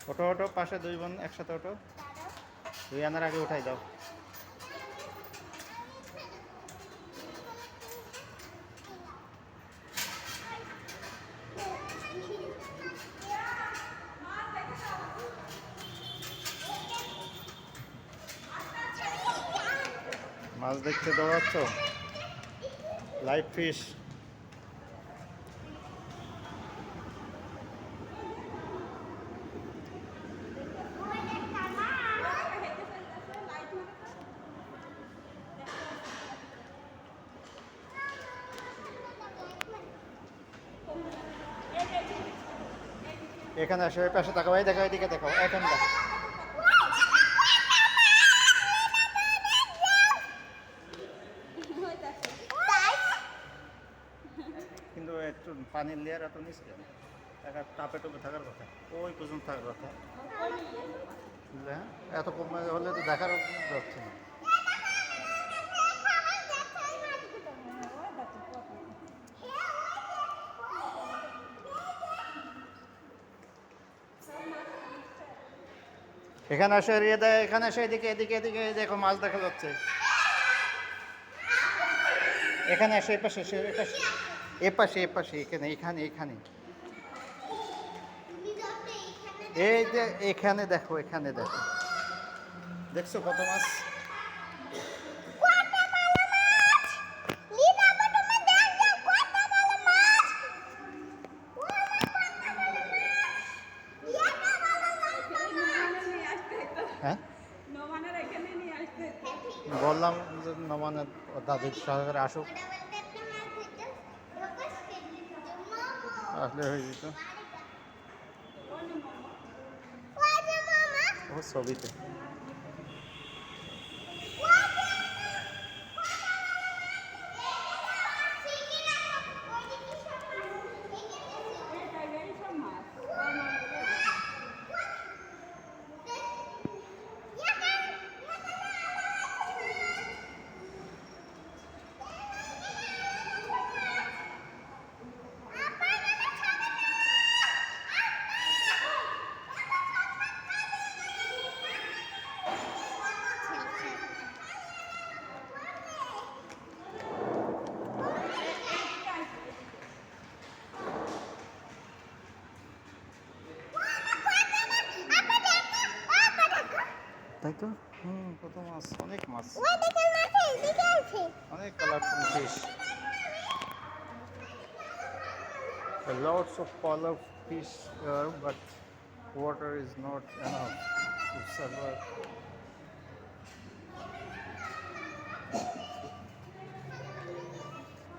ওটো ওটো পাশে দুই বোন একসাথে ওটো। তুই আনার আগে উঠাই দাও। মাছ দেখতে দৌড়াচ্ছ? Live fish. এখানে আসো, এই পাশে তাকাও, এই দেখো, এইদিকে দেখো, এখানে দেখো। কিন্তু একটু পানির লেয়ার এত নিচ কেন? একটা টাপে টুপে থাকার কথা, ওই পর্যন্ত থাকার কথা। হ্যাঁ, এত কম হলে তো দেখার যাচ্ছে না। এখানে আসে, এখানে আসে, এদিকে এদিকে এদিকে দেখো, মাছ দেখা যাচ্ছে। এখানে আসে, এপাশে এসে, এপাশে এপাশে এপাশে, এখানে এখানে এখানে, এই যে এখানে দেখো, এখানে দেখো, দেখছো কত মাছ? হ্যাঁ, বললাম যে নমানের দাদির সহকারে আসুক, আসলে হয়ে যেত। ও ছবিতে। তাই তো, কত মাছ, অনেক মাছ, অনেক colourful fish, lots of color fish here, but water is not enough to survive.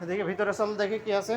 এদিকে ভিতরে চল, দেখি কি আছে।